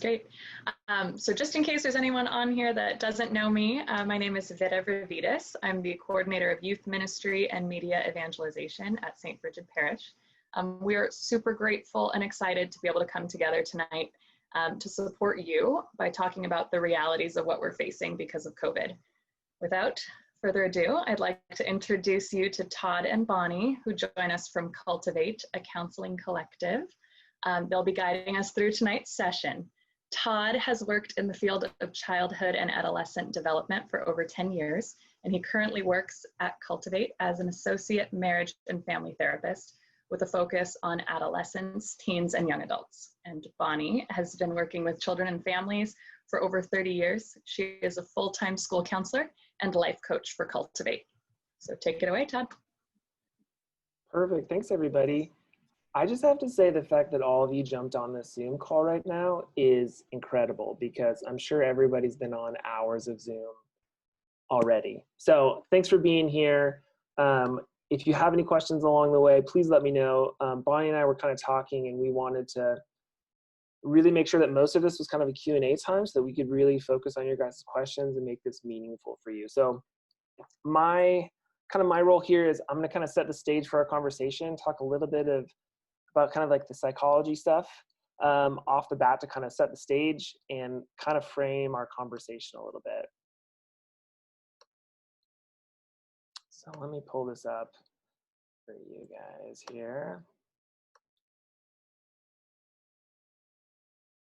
great. So just in case there's anyone on here that doesn't know me, my name is Vida Ravidis. I'm the coordinator of youth ministry and media evangelization at St. Brigid Parish. We are super grateful and excited to be able to come together tonight to support you by talking about the realities of what we're facing because of COVID. Without further ado, I'd like to introduce you to Todd and Bonnie, who join us from Cultivate, a counseling collective. They'll be guiding us through tonight's session. Todd has worked in the field of childhood and adolescent development for over 10 years, and he currently works at Cultivate as an associate marriage and family therapist with a focus on adolescents, teens, and young adults. And Bonnie has been working with children and families for over 30 years. She is a full-time school counselor and life coach for Cultivate. So take it away, Todd. Perfect. Thanks, everybody. I just have to say the fact that all of you jumped on this Zoom call right now is incredible, because I'm sure everybody's been on hours of Zoom already. So thanks for being here. If you have any questions along the way, please let me know. Bonnie and I were kind of talking, and we wanted to really make sure that most of this was kind of a Q&A time so that we could really focus on your guys' questions and make this meaningful for you. So my role here is I'm going to kind of set the stage for our conversation, talk a little bit about kind of like the psychology stuff off the bat to kind of set the stage and kind of frame our conversation a little bit. So let me pull this up for you guys here.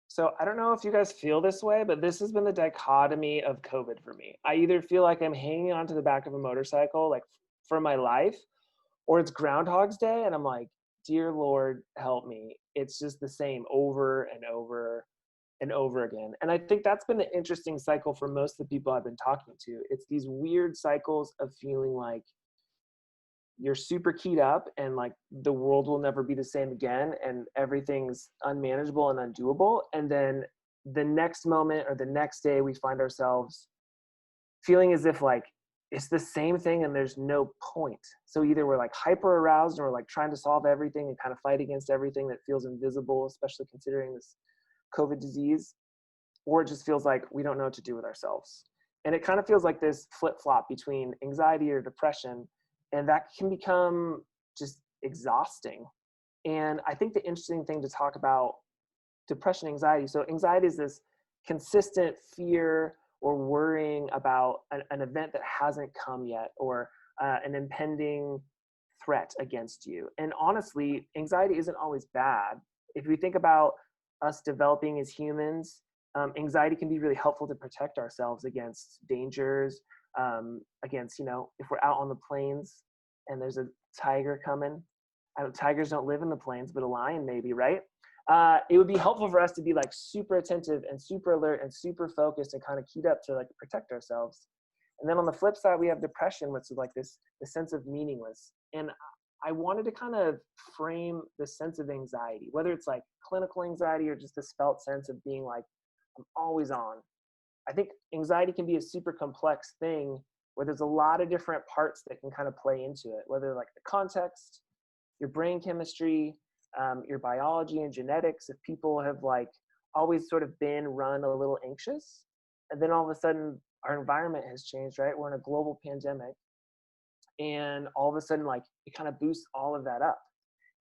So I don't know if you guys feel this way, but this has been the dichotomy of COVID for me. I either feel like I'm hanging onto the back of a motorcycle like for my life, or it's Groundhog's Day and I'm like, dear Lord, help me. It's just the same over and over and over again. And I think that's been the interesting cycle for most of the people I've been talking to. It's these weird cycles of feeling like you're super keyed up and like the world will never be the same again and everything's unmanageable and undoable. And then the next moment or the next day we find ourselves feeling as if like it's the same thing and there's no point. So either we're like hyper aroused or we're like trying to solve everything and kind of fight against everything that feels invisible, especially considering this COVID disease, or it just feels like we don't know what to do with ourselves. And it kind of feels like this flip-flop between anxiety or depression, and that can become just exhausting. And I think the interesting thing to talk about depression, anxiety. So anxiety is this consistent fear or worrying about an event that hasn't come yet, or an impending threat against you. And honestly, anxiety isn't always bad. If we think about us developing as humans, anxiety can be really helpful to protect ourselves against dangers, against, if we're out on the plains and there's a tiger coming. Tigers don't live in the plains, but a lion maybe, right? It would be helpful for us to be like super attentive and super alert and super focused and kind of keyed up to like protect ourselves. And then on the flip side, we have depression, which is like the sense of meaningless. And I wanted to kind of frame the sense of anxiety, whether it's like clinical anxiety or just this felt sense of being like, I'm always on. I think anxiety can be a super complex thing where there's a lot of different parts that can kind of play into it, whether like the context, your brain chemistry, your biology and genetics. If people have like always sort of been run a little anxious, and then all of a sudden our environment has changed, right? We're in a global pandemic, and all of a sudden like it kind of boosts all of that up.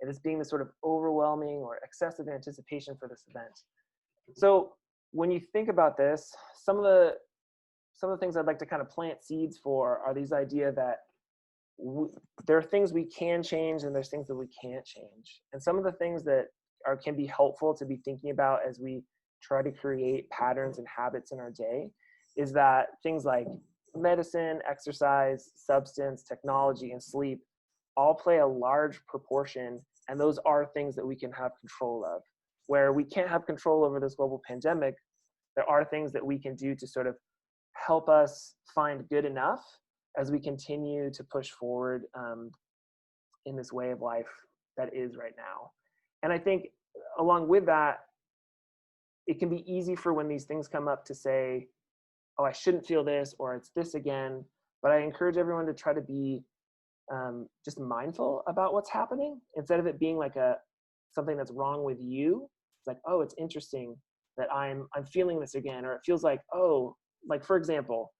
And it's being this sort of overwhelming or excessive anticipation for this event. So when you think about this, some of the things I'd like to kind of plant seeds for are these idea that there are things we can change and there's things that we can't change. And some of the things that can be helpful to be thinking about as we try to create patterns and habits in our day is that things like medicine, exercise, substance, technology, and sleep all play a large proportion, and those are things that we can have control of. Where we can't have control over this global pandemic, there are things that we can do to sort of help us find good enough as we continue to push forward in this way of life that is right now. And I think along with that, it can be easy for when these things come up to say, oh, I shouldn't feel this, or it's this again. But I encourage everyone to try to be just mindful about what's happening instead of it being like something that's wrong with you. It's like, oh, it's interesting. that I'm feeling this again, or it feels like, oh, like for example,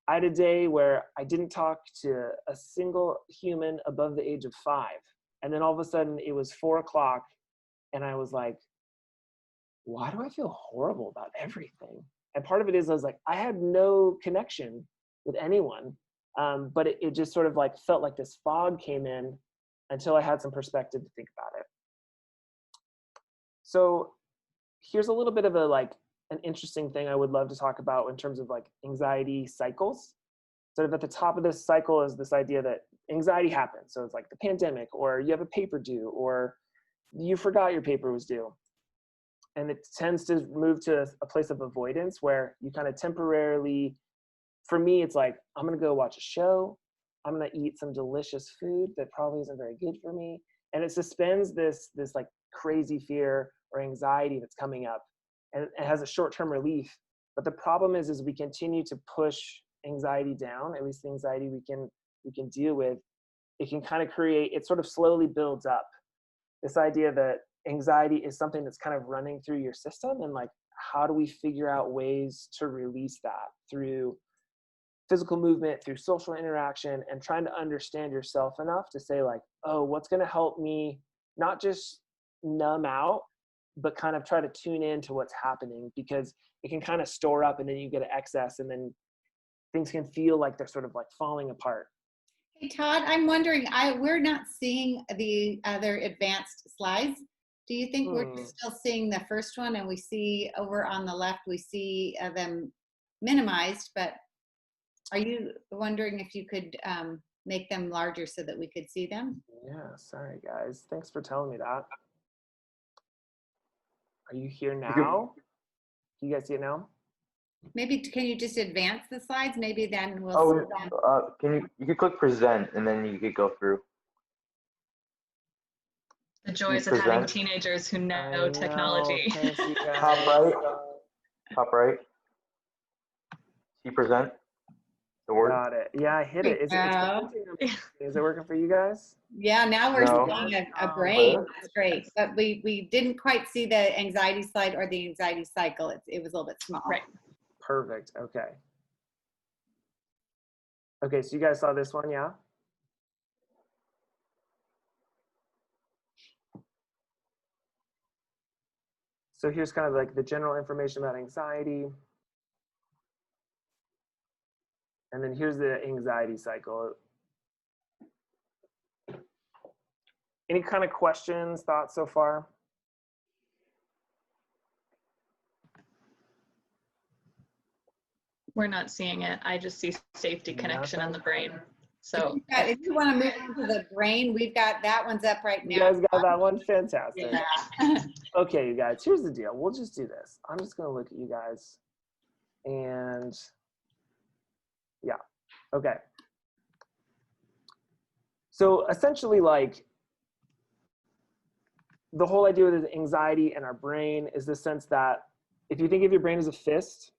I had a day where I didn't talk to a single human above the age of 5. And then all of a sudden it was 4 o'clock and I was like, why do I feel horrible about everything? And part of it is I was like, I had no connection with anyone. But it just sort of like felt like this fog came in until I had some perspective to think about it. So here's a little bit of an interesting thing I would love to talk about in terms of like anxiety cycles. Sort of at the top of this cycle is this idea that anxiety happens. So it's like the pandemic, or you have a paper due, or you forgot your paper was due. And it tends to move to a place of avoidance where you kind of temporarily, for me, it's like, I'm going to go watch a show. I'm going to eat some delicious food that probably isn't very good for me. And it suspends this like crazy fear or anxiety that's coming up, and it has a short-term relief. But the problem is we continue to push anxiety down, at least the anxiety we can deal with. It can kind of create, it sort of slowly builds up this idea that anxiety is something that's kind of running through your system, and like, how do we figure out ways to release that through physical movement, through social interaction, and trying to understand yourself enough to say like, oh, what's going to help me not just numb out, but kind of try to tune in to what's happening, because it can kind of store up and then you get an excess, and then things can feel like they're sort of like falling apart. Hey Todd, I'm wondering, we're not seeing the other advanced slides. Do you think we're still seeing the first one, and we see over on the left, we see them minimized, but are you wondering if you could make them larger so that we could see them? Yeah, sorry guys. Thanks for telling me that. Are you here now? Can you guys see it now? Maybe, can you just advance the slides? Maybe then we'll see them. You could click present and then you could go through. The joys of having teenagers who know technology. Top right. Top right. See present. The word. Got it. Yeah, I hit it. Is it working for you guys? Yeah, now we're seeing a brain. That's great. But we didn't quite see the anxiety slide or the anxiety cycle. It was a little bit small. Right. Perfect. Okay. Okay, so you guys saw this one, yeah? So here's kind of like the general information about anxiety. And then here's the anxiety cycle. Any kind of questions, thoughts so far? We're not seeing it. I just see safety, connection, and the brain. So if you want to move into the brain, we've got that one's up right now. You guys got that one? Fantastic. Yeah. Okay, you guys, here's the deal. We'll just do this. I'm just going to look at you guys. And yeah, okay. So essentially, like, the whole idea with anxiety and our brain is the sense that if you think of your brain as a fist,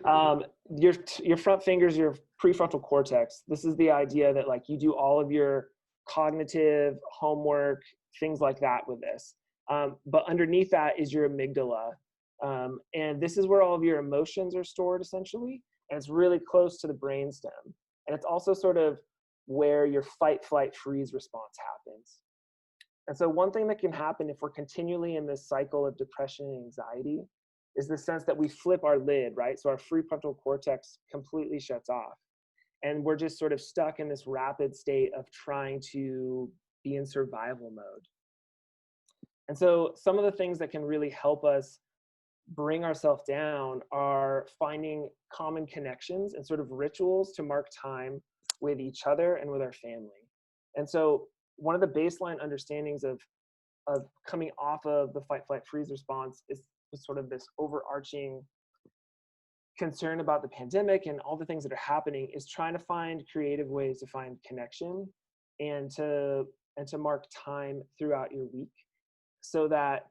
your front fingers, your prefrontal cortex, this is the idea that like you do all of your cognitive homework, things like that with this. But underneath that is your amygdala. And this is where all of your emotions are stored essentially. And it's really close to the brainstem. And it's also sort of where your fight, flight, freeze response happens. And so one thing that can happen if we're continually in this cycle of depression and anxiety is the sense that we flip our lid, right? So our prefrontal cortex completely shuts off. And we're just sort of stuck in this rapid state of trying to be in survival mode. And so some of the things that can really help us bring ourselves down are finding common connections and sort of rituals to mark time with each other and with our family. And so one of the baseline understandings of coming off of the fight, flight, freeze response is sort of this overarching concern about the pandemic and all the things that are happening, is trying to find creative ways to find connection and to mark time throughout your week so that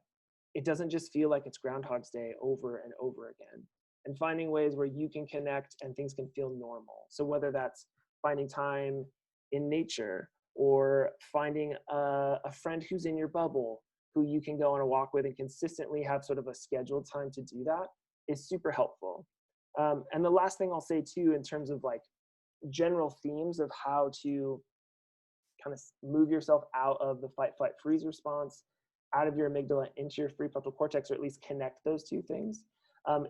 it doesn't just feel like it's Groundhog's Day over and over again, and finding ways where you can connect and things can feel normal. So whether that's finding time in nature or finding a friend who's in your bubble, who you can go on a walk with and consistently have sort of a scheduled time to do that is super helpful. And the last thing I'll say too, in terms of like general themes of how to kind of move yourself out of the fight, flight, freeze response, out of your amygdala into your prefrontal cortex, or at least connect those two things,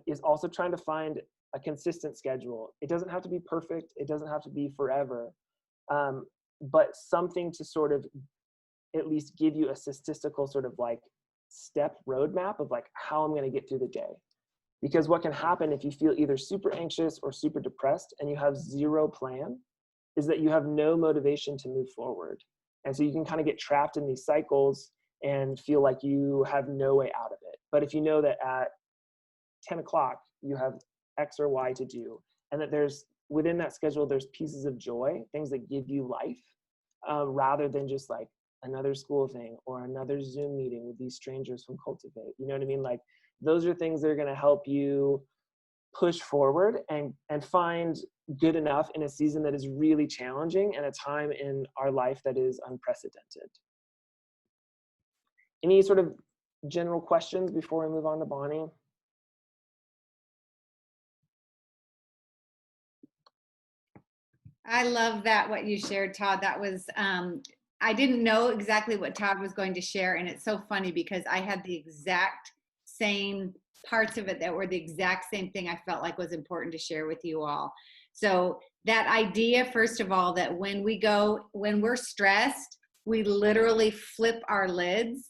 is also trying to find a consistent schedule. It doesn't have to be perfect. It doesn't have to be forever, but something to sort of at least give you a statistical sort of like step roadmap of like how I'm going to get through the day. Because what can happen if you feel either super anxious or super depressed and you have zero plan is that you have no motivation to move forward. And so you can kind of get trapped in these cycles and feel like you have no way out of it. But if you know that at 10 o'clock you have X or Y to do, and that there's within that schedule, there's pieces of joy, things that give you life, rather than just like another school thing or another Zoom meeting with these strangers from Cultivate. You know what I mean? Like those are things that are going to help you push forward and find good enough in a season that is really challenging and a time in our life that is unprecedented. Any sort of general questions before we move on to Bonnie? I love that, what you shared, Todd. That was, I didn't know exactly what Todd was going to share. And it's so funny because I had the exact same parts of it that were the exact same thing I felt like was important to share with you all. So that idea, first of all, that when we're stressed, we literally flip our lids.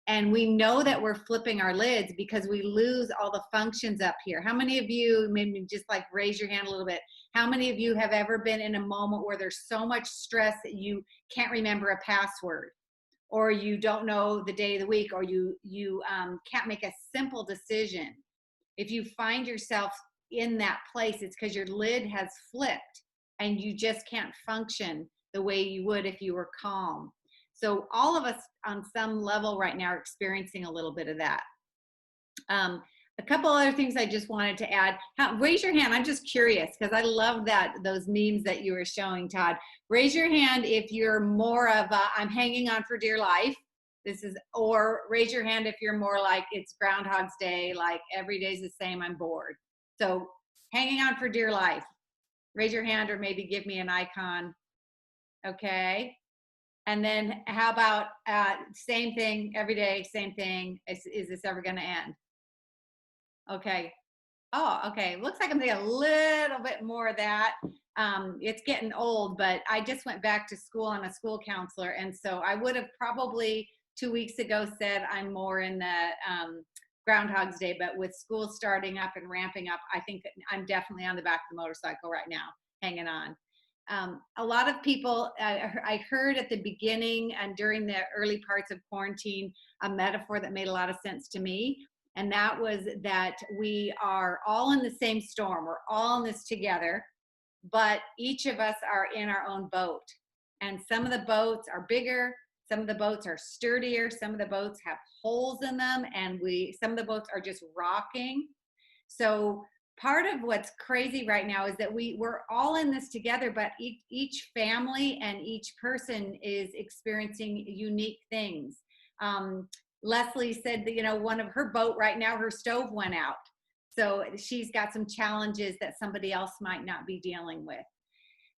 And we know that we're flipping our lids because we lose all the functions up here. How many of you, maybe just like raise your hand a little bit, how many of you have ever been in a moment where there's so much stress that you can't remember a password, or you don't know the day of the week, or you can't make a simple decision? If you find yourself in that place, it's because your lid has flipped and you just can't function the way you would if you were calm. So all of us on some level right now are experiencing a little bit of that. A couple other things I just wanted to add. Raise your hand. I'm just curious because I love those memes that you were showing, Todd. Raise your hand if you're more of a, I'm hanging on for dear life. Or raise your hand if you're more like it's Groundhog's Day, like every day's the same, I'm bored. So hanging on for dear life. Raise your hand or maybe give me an icon. Okay. And then how about same thing every day, same thing. Is this ever going to end? Okay. Oh, okay. Looks like I'm doing a little bit more of that. It's getting old, but I just went back to school. I'm a school counselor. And so I would have probably 2 weeks ago said I'm more in the Groundhog's Day, but with school starting up and ramping up, I think I'm definitely on the back of the motorcycle right now, hanging on. A lot of people, I heard at the beginning and during the early parts of quarantine, a metaphor that made a lot of sense to me. And that was that we are all in the same storm. We're all in this together, but each of us are in our own boat. And some of the boats are bigger. Some of the boats are sturdier. Some of the boats have holes in them. And some of the boats are just rocking. So part of what's crazy right now is that we're all in this together, but each family and each person is experiencing unique things. Leslie said that, one of her boat right now, her stove went out. So she's got some challenges that somebody else might not be dealing with.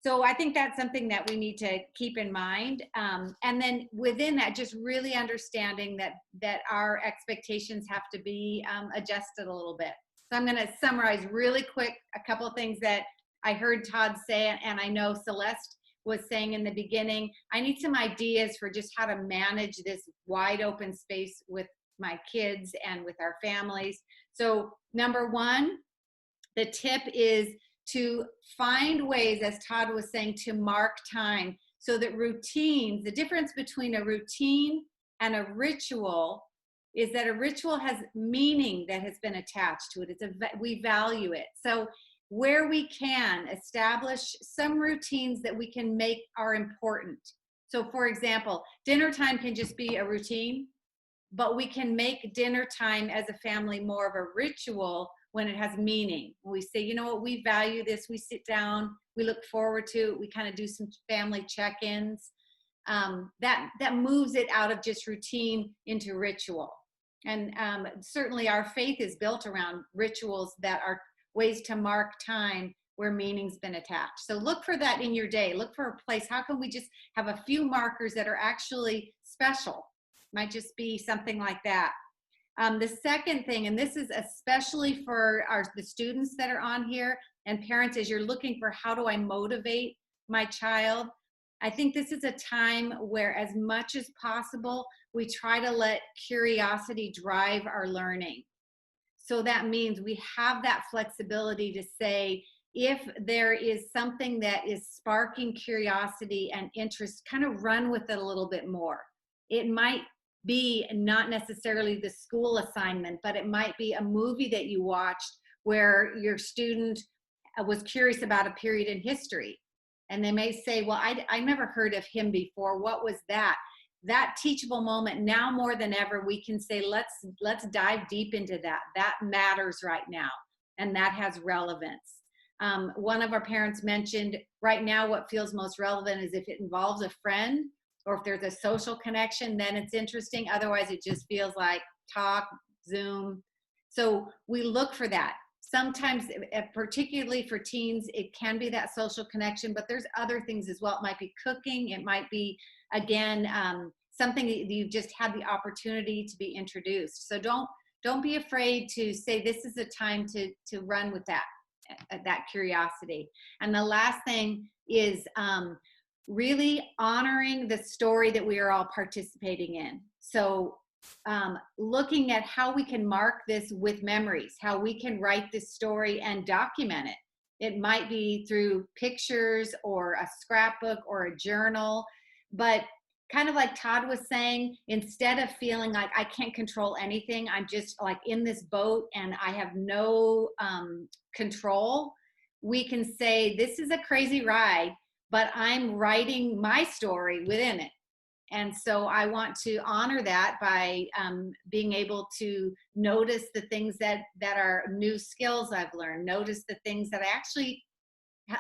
So I think that's something that we need to keep in mind. And then within that, just really understanding that our expectations have to be adjusted a little bit. So I'm going to summarize really quick a couple of things that I heard Todd say, and I know Celeste was saying in the beginning. I need some ideas for just how to manage this wide open space with my kids and with our families. So number one, the tip is to find ways, as Todd was saying, to mark time so that routines, the difference between a routine and a ritual is that a ritual has meaning that has been attached to it. We value it. So where we can establish some routines that we can make are important. So for example, dinner time can just be a routine, but we can make dinner time as a family more of a ritual when it has meaning. When we say, you know what, we value this, we sit down, we look forward to it, we kind of do some family check-ins. that moves it out of just routine into ritual. And certainly our faith is built around rituals that are ways to mark time where meaning's been attached. So look for that in your day. Look for a place. How can we just have a few markers that are actually special? Might just be something like that. The second thing, and this is especially for the students that are on here and parents, as you're looking for how do I motivate my child, I think this is a time where, as much as possible, we try to let curiosity drive our learning. So that means we have that flexibility to say, if there is something that is sparking curiosity and interest, kind of run with it a little bit more. It might be not necessarily the school assignment, but it might be a movie that you watched where your student was curious about a period in history. And they may say, well, I never heard of him before. What was that? That teachable moment, now more than ever, we can say, let's dive deep into that. That matters right now, and that has relevance. One of our parents mentioned, right now what feels most relevant is if it involves a friend, or if there's a social connection, then it's interesting. Otherwise, it just feels like talk, Zoom. So we look for that. Sometimes, particularly for teens, it can be that social connection, but there's other things as well. It might be cooking. It might be, again, something that you just had the opportunity to be introduced. So don't be afraid to say, this is a time to run with that curiosity. And the last thing is really honoring the story that we are all participating in. So looking at how we can mark this with memories, how we can write this story and document it. It might be through pictures or a scrapbook or a journal, but kind of like Todd was saying, instead of feeling like I can't control anything, I'm just like in this boat and I have no control, we can say, this is a crazy ride, but I'm writing my story within it. And so I want to honor that by being able to notice the things that are new skills I've learned, notice the things that I actually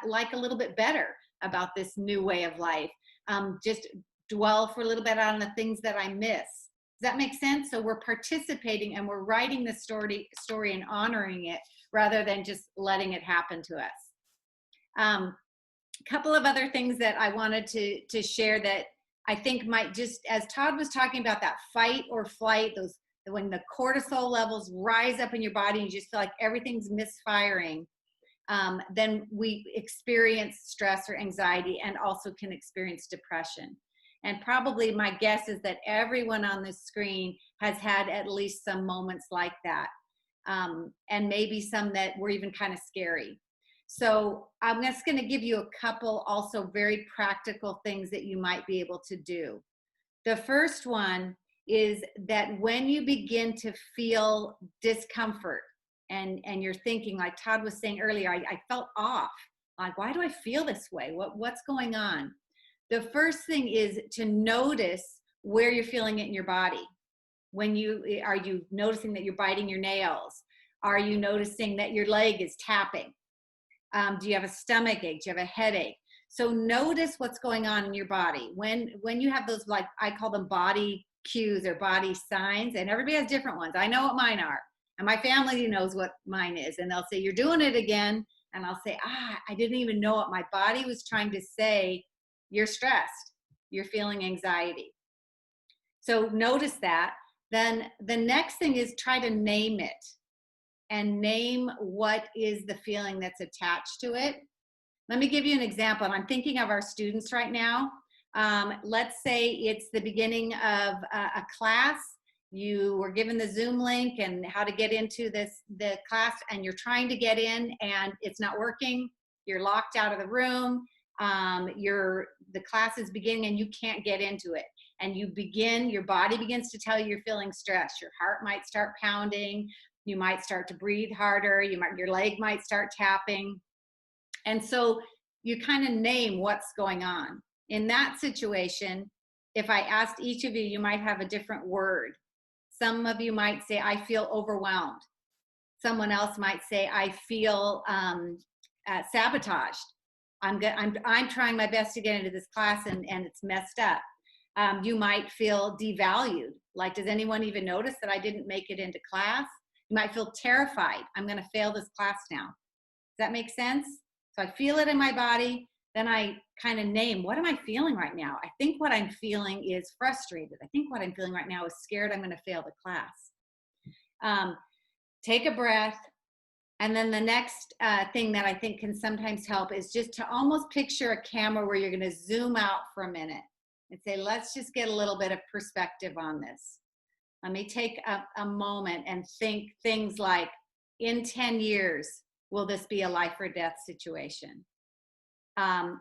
like a little bit better about this new way of life. Just dwell for a little bit on the things that I miss. Does that make sense? So we're participating and we're writing the story and honoring it rather than just letting it happen to us. A couple of other things that I wanted to share that I think might just, as Todd was talking about that fight or flight, when the cortisol levels rise up in your body and you just feel like everything's misfiring, then we experience stress or anxiety and also can experience depression. And probably my guess is that everyone on this screen has had at least some moments like that, and maybe some that were even kind of scary. So I'm just going to give you a couple also very practical things that you might be able to do. The first one is that when you begin to feel discomfort and you're thinking, like Todd was saying earlier, I felt off. Like, why do I feel this way? What's going on? The first thing is to notice where you're feeling it in your body. Are you noticing that you're biting your nails? Are you noticing that your leg is tapping? Do you have a stomach ache? Do you have a headache? So notice what's going on in your body. When you have those, like I call them body cues or body signs, and everybody has different ones. I know what mine are, and my family knows what mine is. And they'll say, you're doing it again. And I'll say, I didn't even know what my body was trying to say. You're stressed. You're feeling anxiety. So notice that. Then the next thing is try to name it. And name what is the feeling that's attached to it. Let me give you an example. And I'm thinking of our students right now. Let's say it's the beginning of a class. You were given the Zoom link and how to get into the class, and you're trying to get in and it's not working. You're locked out of the room. The class is beginning and you can't get into it. And your body begins to tell you you're feeling stressed. Your heart might start pounding. You might start to breathe harder. Your leg might start tapping. And so you kind of name what's going on. In that situation, if I asked each of you, you might have a different word. Some of you might say, I feel overwhelmed. Someone else might say, I feel sabotaged. I'm trying my best to get into this class and it's messed up. You might feel devalued. Like, does anyone even notice that I didn't make it into class? You might feel terrified. I'm going to fail this class now. Does that make sense? So I feel it in my body. Then I kind of name, what am I feeling right now? I think what I'm feeling is frustrated. I think what I'm feeling right now is scared I'm going to fail the class. Take a breath. And then the next thing that I think can sometimes help is just to almost picture a camera where you're going to zoom out for a minute and say, let's just get a little bit of perspective on this. Let me take a moment and think things like, in 10 years, will this be a life or death situation?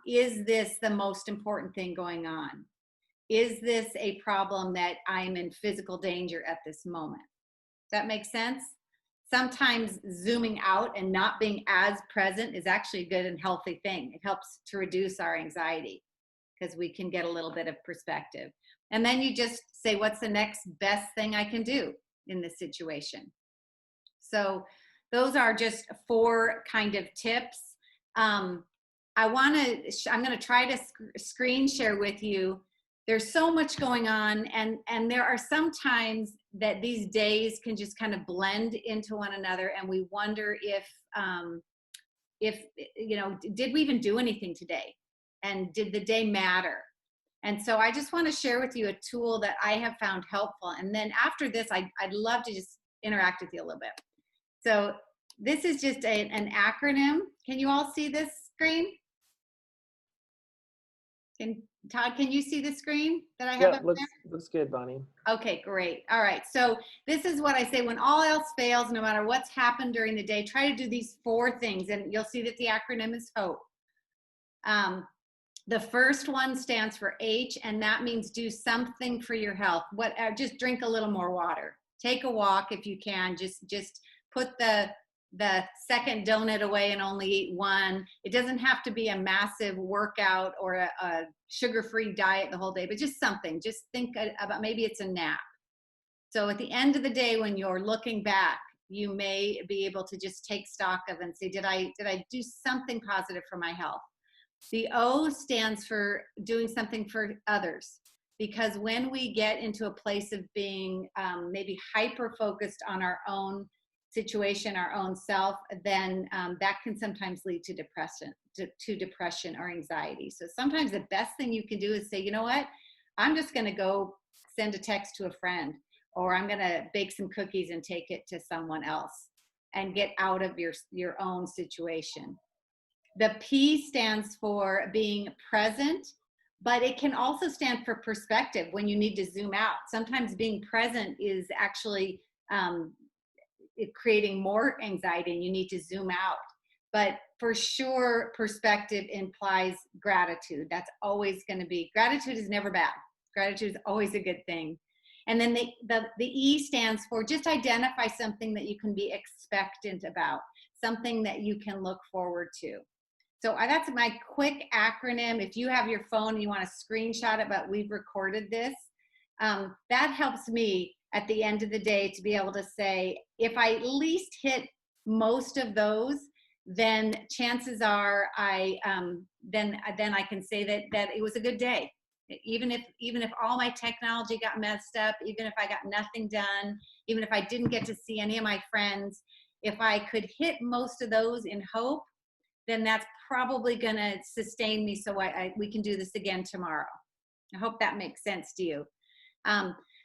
Is this the most important thing going on? Is this a problem that I'm in physical danger at this moment? Does that make sense? Sometimes zooming out and not being as present is actually a good and healthy thing. It helps to reduce our anxiety because we can get a little bit of perspective. And then you just say, what's the next best thing I can do in this situation? So those are just 4 kind of tips. I'm going to try to screen share with you. There's so much going on, and there are some times that these days can just kind of blend into one another, and we wonder if did we even do anything today? And did the day matter? And so I just want to share with you a tool that I have found helpful. And then after this, I'd love to just interact with you a little bit. So this is just an acronym. Can you all see this screen? Todd, can you see the screen that I have up there? Looks good, Bonnie. Okay, great. All right. So this is what I say: when all else fails, no matter what's happened during the day, try to do these 4 things. And you'll see that the acronym is HOPE. The first one stands for H, and that means do something for your health. Just drink a little more water. Take a walk if you can. Just put the second donut away and only eat 1. It doesn't have to be a massive workout or a sugar-free diet the whole day, but just something. Just think about, maybe it's a nap. So at the end of the day, when you're looking back, you may be able to just take stock of and say, did I do something positive for my health? The O stands for doing something for others, because when we get into a place of being maybe hyper-focused on our own situation, our own self, then that can sometimes lead to depression or anxiety. So sometimes the best thing you can do is say, you know what, I'm just going to go send a text to a friend, or I'm going to bake some cookies and take it to someone else and get out of your own situation. The P stands for being present, but it can also stand for perspective when you need to zoom out. Sometimes being present is actually creating more anxiety and you need to zoom out. But for sure, perspective implies gratitude. That's always going to be, gratitude is never bad. Gratitude is always a good thing. And then the E stands for just identify something that you can be expectant about, something that you can look forward to. So that's my quick acronym. If you have your phone and you want to screenshot it, but we've recorded this, that helps me at the end of the day to be able to say, if I at least hit most of those, then chances are then I can say that it was a good day. Even if all my technology got messed up, even if I got nothing done, even if I didn't get to see any of my friends, if I could hit most of those in hope, then that's probably going to sustain me so we can do this again tomorrow. I hope that makes sense to you.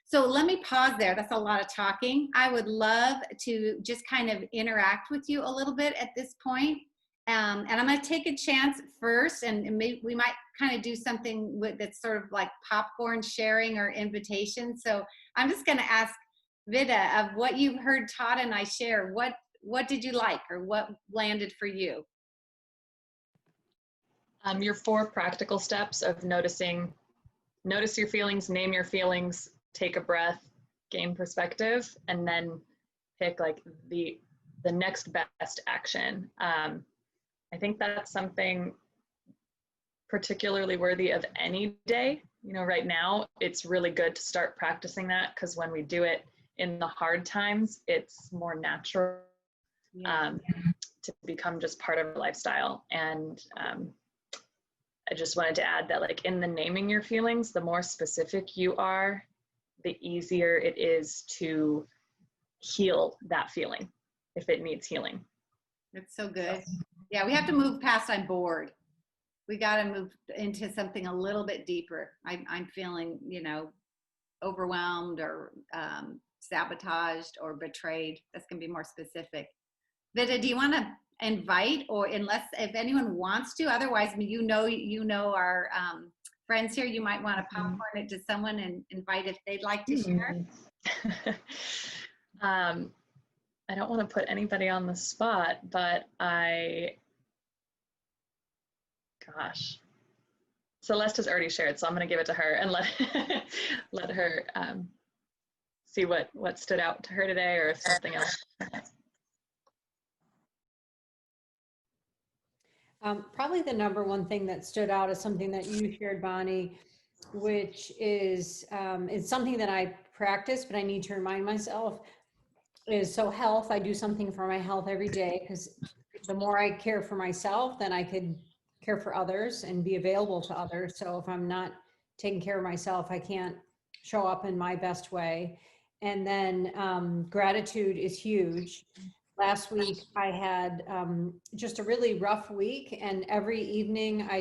So let me pause there. That's a lot of talking. I would love to just kind of interact with you a little bit at this point. And I'm going to take a chance first, and maybe we might kind of do something that's sort of like popcorn sharing or invitation. So I'm just going to ask Vida, of what you heard Todd and I share, what did you like, or what landed for you? Your 4 practical steps of notice your feelings, name your feelings, take a breath, gain perspective, and then pick like the next best action. I think that's something particularly worthy of any day. You know, right now it's really good to start practicing that, because when we do it in the hard times, it's more natural to become just part of our lifestyle. And I just wanted to add that, like, in the naming your feelings, the more specific you are, the easier it is to heal that feeling if it needs healing. That's so good. Yeah, we have to move past I'm bored. We got to move into something a little bit deeper. I'm feeling, you know, overwhelmed or sabotaged or betrayed. That's going to be more specific. Vida, do you want to invite, or unless if anyone wants to, otherwise, you know our friends here, you might want to popcorn it to someone and invite if they'd like to share. I don't want to put anybody on the spot, but gosh, Celeste has already shared, so I'm going to give it to her and let her see what stood out to her today, or if something else. Probably the number one thing that stood out is something that you shared, Bonnie, which is it's something that I practice, but I need to remind myself is health. I do something for my health every day, because the more I care for myself, then I could care for others and be available to others. So if I'm not taking care of myself, I can't show up in my best way. And then gratitude is huge. Last week I had just a really rough week, and every evening I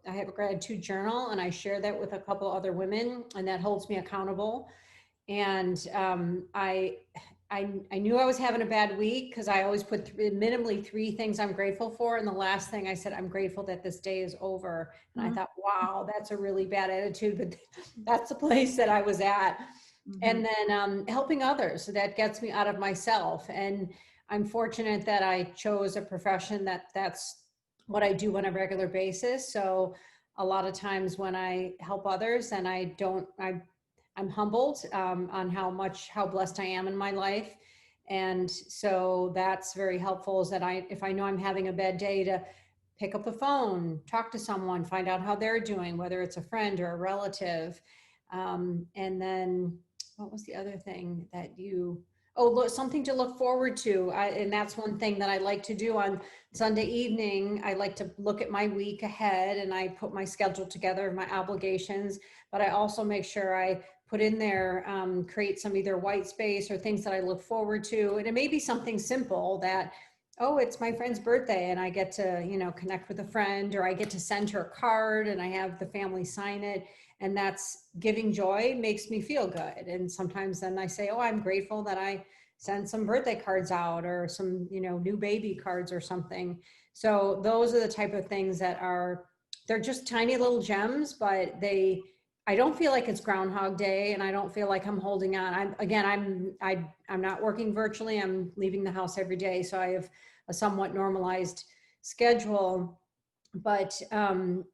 have a gratitude journal, and I share that with a couple other women, and that holds me accountable. And I knew I was having a bad week, because I always put minimally 3 things I'm grateful for. And the last thing I said, I'm grateful that this day is over. And I thought, wow, that's a really bad attitude, but that's the place that I was at. And then helping others, so that gets me out of myself. And I'm fortunate that I chose a profession that's what I do on a regular basis. So a lot of times when I help others, and I'm humbled on how blessed I am in my life. And so that's very helpful, is that if I know I'm having a bad day, to pick up the phone, talk to someone, find out how they're doing, whether it's a friend or a relative. And then what was the other thing that something to look forward to. And that's one thing that I like to do on Sunday evening. I like to look at my week ahead, and I put my schedule together, my obligations, but I also make sure I put in there, create some either white space or things that I look forward to. And it may be something simple that, oh, it's my friend's birthday and I get to, connect with a friend, or I get to send her a card and I have the family sign it. And that's giving joy, makes me feel good. And sometimes then I say, oh, I'm grateful that I send some birthday cards out, or some, new baby cards or something. So those are the type of things that they're just tiny little gems, but I don't feel like it's Groundhog Day, and I don't feel like I'm holding on. I'm not working virtually. I'm leaving the house every day. So I have a somewhat normalized schedule, but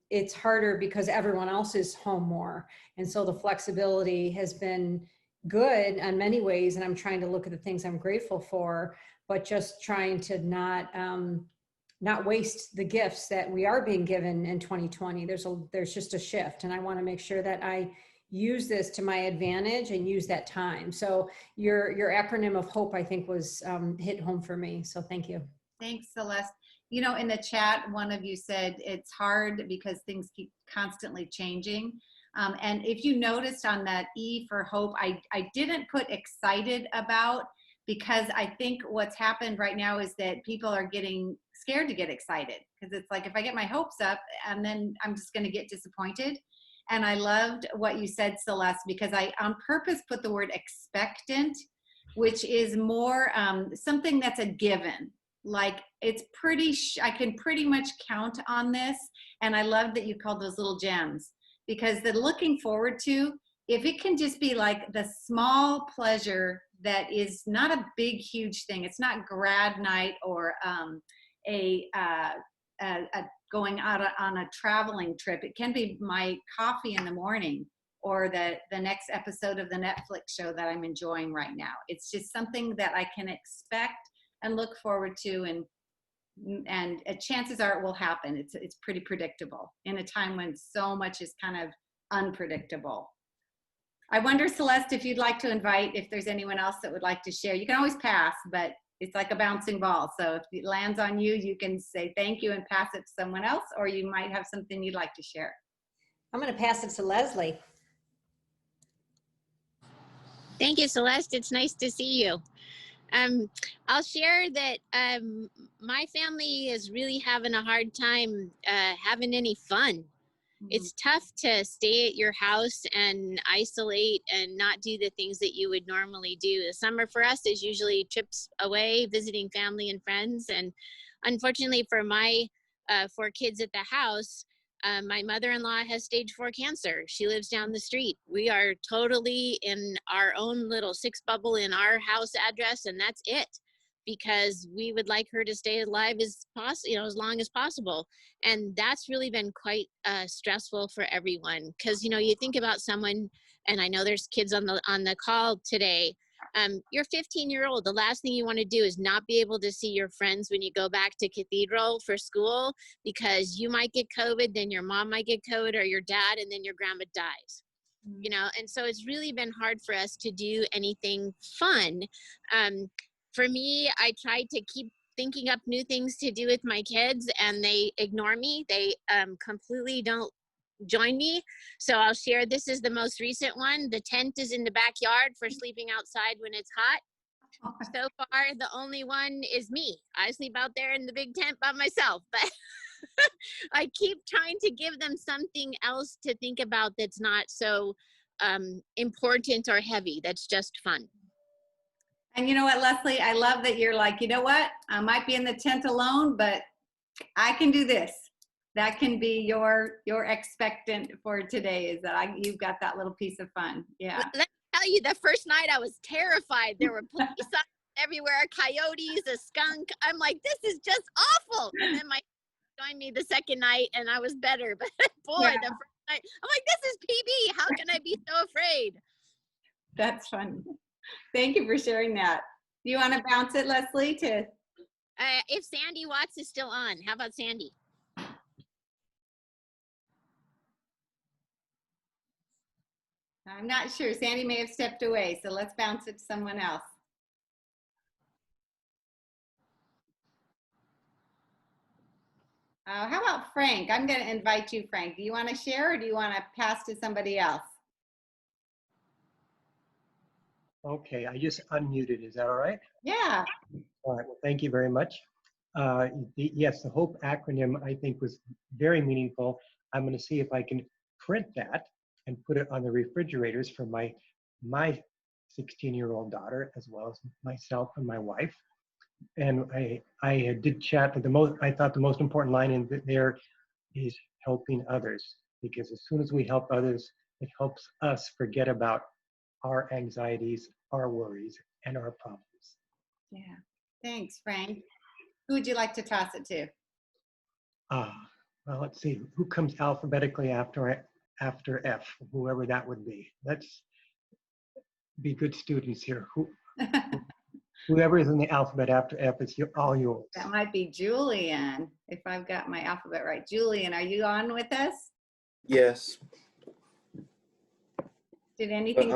it's harder because everyone else is home more. And so the flexibility has been good in many ways. And I'm trying to look at the things I'm grateful for, but just trying to not waste the gifts that we are being given in 2020. There's just a shift, and I want to make sure that I use this to my advantage and use that time. So your acronym of HOPE, I think, was hit home for me. So thank you. Thanks, Celeste. In the chat, one of you said it's hard because things keep constantly changing. And if you noticed on that E for HOPE, I didn't put excited about, because I think what's happened right now is that people are getting scared to get excited, because it's like, if I get my hopes up, and then I'm just going to get disappointed. And I loved what you said, Celeste, because I on purpose put the word expectant, which is more something that's a given. Like, it's I can pretty much count on this. And I love that you called those little gems, because the looking forward to, if it can just be like the small pleasure that is not a big, huge thing. It's not grad night or going out on a traveling trip. It can be my coffee in the morning, or the next episode of the Netflix show that I'm enjoying right now. It's just something that I can expect and look forward to, and chances are it will happen. It's pretty predictable in a time when so much is kind of unpredictable. I wonder, Celeste, if you'd like to invite, if there's anyone else that would like to share. You can always pass, but it's like a bouncing ball. So if it lands on you, you can say thank you and pass it to someone else, or you might have something you'd like to share. I'm going to pass it to Leslie. Thank you, Celeste. It's nice to see you. I'll share that my family is really having a hard time having any fun. It's tough to stay at your house and isolate and not do the things that you would normally do. The summer for us is usually trips away, visiting family and friends. And unfortunately for my 4 kids at the house, my mother-in-law has stage 4 cancer. She lives down the street. We are totally in our own little 6 bubble in our house address, and that's it, because we would like her to stay alive as as long as possible. And that's really been quite stressful for everyone, because you think about someone, and I know there's kids on the call today. You're 15-year-old. The last thing you want to do is not be able to see your friends when you go back to Cathedral for school, because you might get COVID, then your mom might get COVID, or your dad, and then your grandma dies. And so it's really been hard for us to do anything fun. For me, I tried to keep thinking up new things to do with my kids, and they ignore me. They completely don't join me. So I'll share, this is the most recent one. The tent is in the backyard for sleeping outside when it's hot. So far, the only one is me. I sleep out there in the big tent by myself, but I keep trying to give them something else to think about that's not so important or heavy, that's just fun. And you know what, Leslie, I love that you're like, you know what, I might be in the tent alone, but I can do this. That can be your expectant for today, is that you've got that little piece of fun. Yeah. Let me tell you, the first night I was terrified. There were police everywhere, coyotes, a skunk. I'm like, this is just awful. And then my joined me the second night and I was better. But boy, yeah. The first night, I'm like, this is PB. How can I be so afraid? That's fun. Thank you for sharing that. Do you want to bounce it, Leslie? If Sandy Watts is still on, how about Sandy? I'm not sure. Sandy may have stepped away, so let's bounce it to someone else. How about Frank? I'm going to invite you, Frank. Do you want to share, or do you want to pass to somebody else? Okay, I just unmuted. Is that all right? Yeah. All right, well, thank you very much. Yes, the HOPE acronym, I think, was very meaningful. I'm going to see if I can print that and put it on the refrigerators for my 16-year-old daughter, as well as myself and my wife. And I did chat, but I thought the most important line in there is helping others, because as soon as we help others, it helps us forget about our anxieties, our worries, and our problems. Yeah, thanks, Frank. Who would you like to toss it to? Well, let's see, who comes alphabetically after F, whoever that would be. Let's be good students here. Whoever is in the alphabet after F, it's all yours. That might be Julian, if I've got my alphabet right. Julian, are you on with us? Yes. Did anything?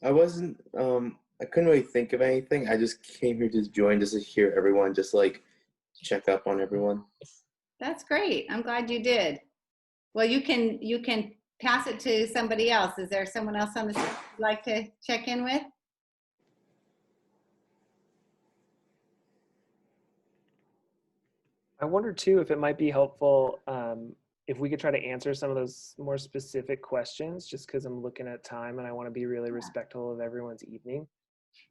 I wasn't, I couldn't really think of anything. I just came here to join, just to hear everyone, just like check up on everyone. That's great. I'm glad you did. Well, you can pass it to somebody else. Is there someone else on the street you'd like to check in with? I wonder too if it might be helpful if we could try to answer some of those more specific questions, just because I'm looking at time and I want to be really respectful of everyone's evening.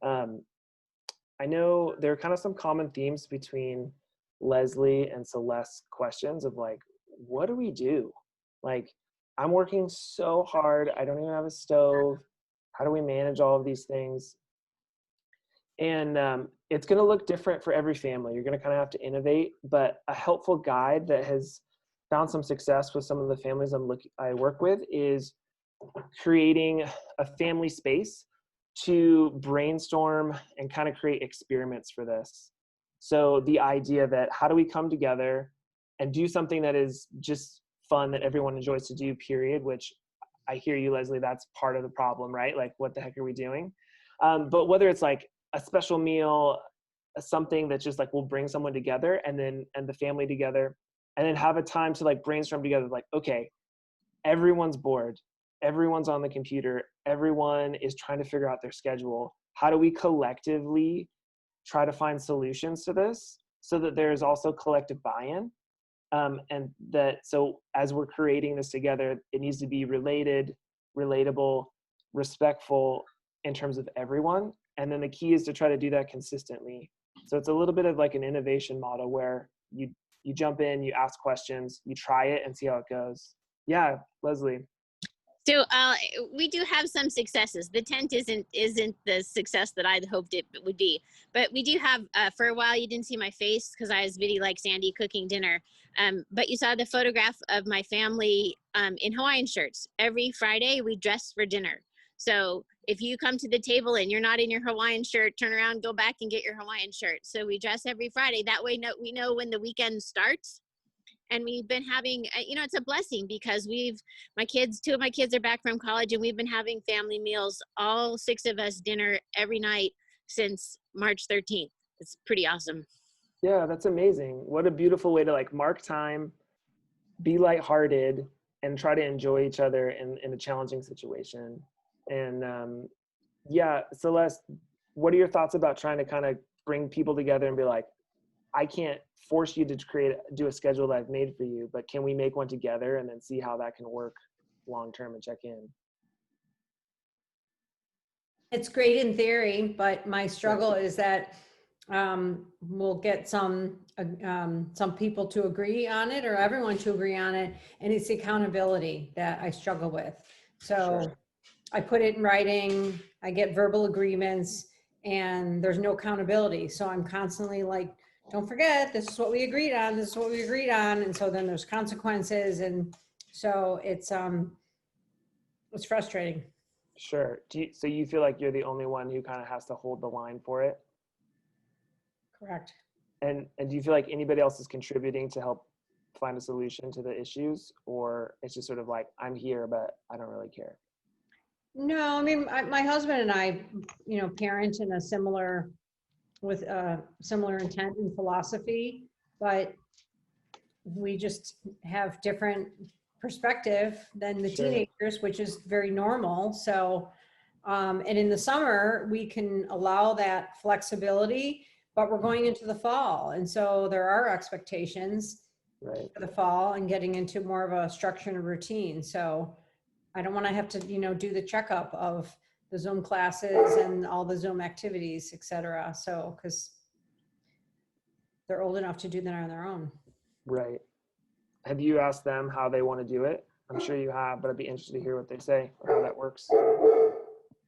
I know there are kind of some common themes between Leslie and Celeste's questions of like, what do we do? Like, I'm working so hard. I don't even have a stove. How do we manage all of these things? And it's going to look different for every family. You're going to kind of have to innovate, but a helpful guide that has found some success with some of the families I work with is creating a family space to brainstorm and kind of create experiments for this. So the idea that how do we come together and do something that is just fun that everyone enjoys to do, period, which I hear you, Leslie, that's part of the problem, right? Like, what the heck are we doing? But whether it's like a special meal, something that's just like, we'll bring someone together and the family together, and then have a time to like brainstorm together, like, okay, everyone's bored, everyone's on the computer, everyone is trying to figure out their schedule. How do we collectively try to find solutions to this so that there is also collective buy-in? And that, so as we're creating this together, it needs to be related, relatable, respectful in terms of everyone. And then the key is to try to do that consistently. So it's a little bit of like an innovation model where you jump in, you ask questions, you try it and see how it goes. Yeah, Leslie. So we do have some successes. The tent isn't the success that I'd hoped it would be, but we do have. For a while, you didn't see my face because I was video like Sandy cooking dinner. But you saw the photograph of my family in Hawaiian shirts. Every Friday, we dress for dinner. So if you come to the table and you're not in your Hawaiian shirt, turn around, go back and get your Hawaiian shirt. So we dress every Friday. That way, we know when the weekend starts. And we've been having, it's a blessing because two of my kids are back from college, and we've been having family meals, all 6 of us, dinner every night since March 13th. It's pretty awesome. Yeah, that's amazing. What a beautiful way to like mark time, be lighthearted, and try to enjoy each other in a challenging situation. And yeah, Celeste, what are your thoughts about trying to kind of bring people together and be like, I can't force you to do a schedule that I've made for you, but can we make one together and then see how that can work long-term and check in? It's great in theory, but my struggle is that we'll get some people to agree on it or everyone to agree on it. And it's the accountability that I struggle with. So sure. I put it in writing, I get verbal agreements, and there's no accountability. So I'm constantly like, don't forget, this is what we agreed on. This is what we agreed on. And so then there's consequences. And so it's frustrating. Sure. So you feel like you're the only one who kind of has to hold the line for it? Correct. And do you feel like anybody else is contributing to help find a solution to the issues, or it's just sort of like, I'm here, but I don't really care? No, I mean, my husband and I, parent in a similar intent and philosophy, but we just have different perspective than the Sure. teenagers, which is very normal. So, and in the summer, we can allow that flexibility, but we're going into the fall. And so there are expectations right. for the fall and getting into more of a structure and a routine. So I don't want to have to, do the checkup of the Zoom classes and all the Zoom activities, et cetera. So, because they're old enough to do that on their own. Right. Have you asked them how they want to do it? I'm sure you have, but I'd be interested to hear what they say or how that works.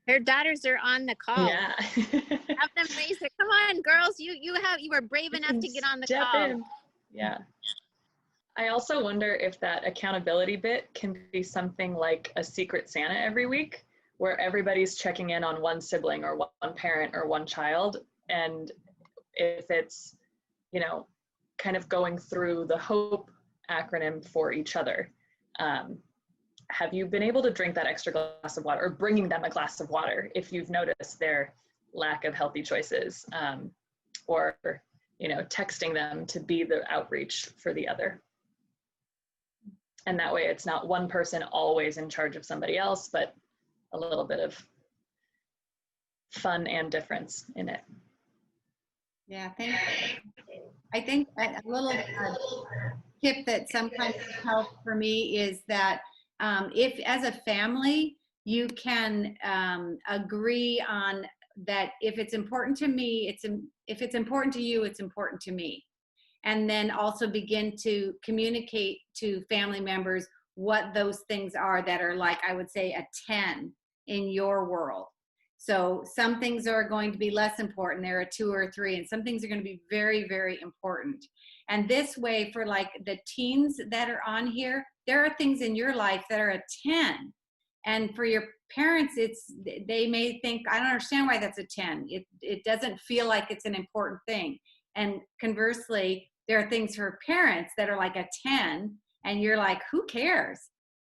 Their daughters are on the call. Yeah. Have them raise their, come on, girls, you were brave enough to get on the call. In. Yeah. I also wonder if that accountability bit can be something like a Secret Santa every week, where everybody's checking in on one sibling or one parent or one child. And if it's, kind of going through the HOPE acronym for each other. Have you been able to drink that extra glass of water, or bringing them a glass of water if you've noticed their lack of healthy choices, or, texting them to be the outreach for the other? And that way it's not one person always in charge of somebody else, but a little bit of fun and difference in it. Yeah, thank you. I think a little tip that sometimes helps for me is that if as a family, you can agree on that if it's important to me, if it's important to you, it's important to me. And then also begin to communicate to family members what those things are that are, like, I would say, a 10 in your world. So some things are going to be less important. There are 2 or 3, and some things are going to be very, very important. And this way, for like the teens that are on here, there are things in your life that are a 10. And for your parents, they may think, I don't understand why that's a 10. It doesn't feel like it's an important thing. And conversely, there are things for parents that are like a 10, and you're like, who cares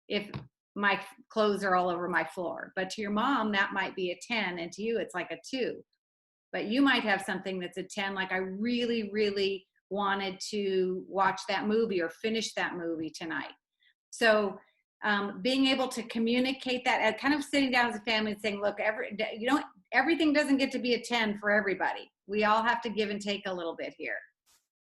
if my clothes are all over my floor? But to your mom, that might be a 10, and to you, it's like a 2. but you might have something that's a 10, like I really, really wanted to watch that movie or finish that movie tonight. So being able to communicate that and kind of sitting down as a family and saying, look, everything doesn't get to be a 10 for everybody. We all have to give and take a little bit here.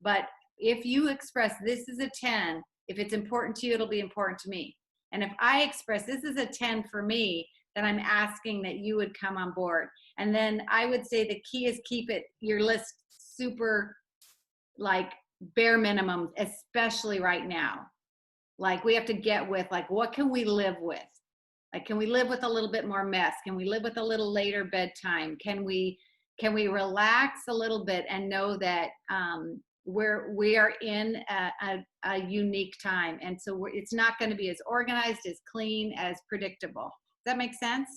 But if you express this is a 10, if it's important to you, it'll be important to me. And if I express this is a 10 for me, then I'm asking that you would come on board. And then I would say the key is keep your list super like bare minimum, especially right now. Like we have to get with like, what can we live with? Like, can we live with a little bit more mess? Can we live with a little later bedtime? Can we relax a little bit and know that we are in a unique time, and so it's not going to be as organized, as clean, as predictable. Does that make sense?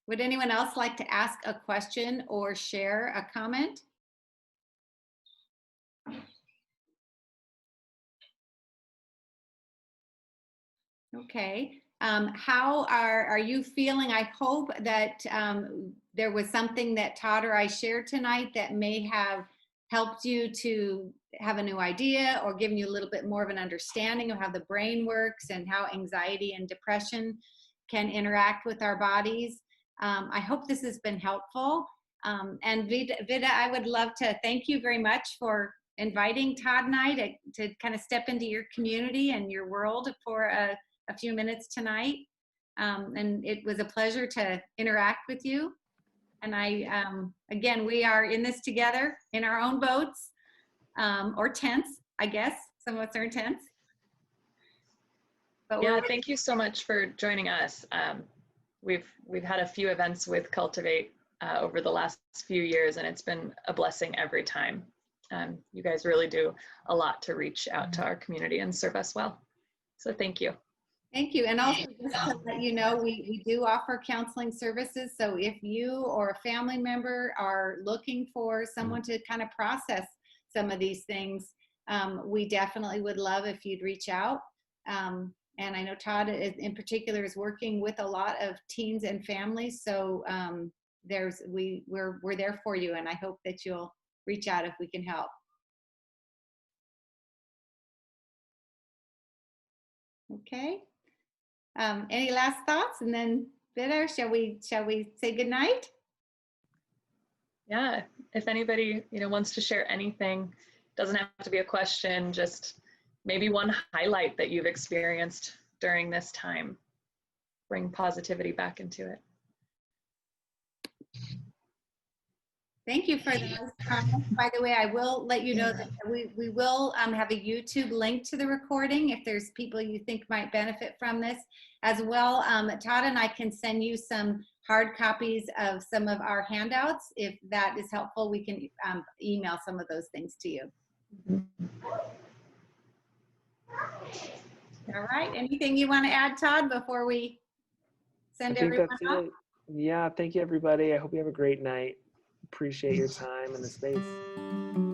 Would anyone else like to ask a question or share a comment? Okay. How are you feeling? I hope that there was something that Todd or I shared tonight that may have helped you to have a new idea or given you a little bit more of an understanding of how the brain works and how anxiety and depression can interact with our bodies. I hope this has been helpful. And Vida, I would love to thank you very much for inviting Todd and I to kind of step into your community and your world for a few minutes tonight. And it was a pleasure to interact with you. And again, we are in this together in our own boats or tents, I guess. Some of us are in tents. But yeah, thank you so much for joining us. We've had a few events with Cultivate over the last few years, and it's been a blessing every time. You guys really do a lot to reach out to our community and serve us well. So thank you. Thank you. And also just to let you know, we do offer counseling services. So if you or a family member are looking for someone to kind of process some of these things, we definitely would love if you'd reach out. And I know Todd in particular is working with a lot of teens and families. So we're there for you, and I hope that you'll reach out if we can help. Okay. Any last thoughts? And then Vida, shall we say goodnight? Yeah, if anybody wants to share anything, doesn't have to be a question, just maybe one highlight that you've experienced during this time. Bring positivity back into it. Thank you for those comments. By the way, I will let you know that we will have a YouTube link to the recording if there's people you think might benefit from this as well. Todd and I can send you some hard copies of some of our handouts. If that is helpful, we can email some of those things to you. All right. Anything you want to add, Todd, before we send everyone off? Yeah, thank you, everybody. I hope you have a great night. Appreciate your time and the space.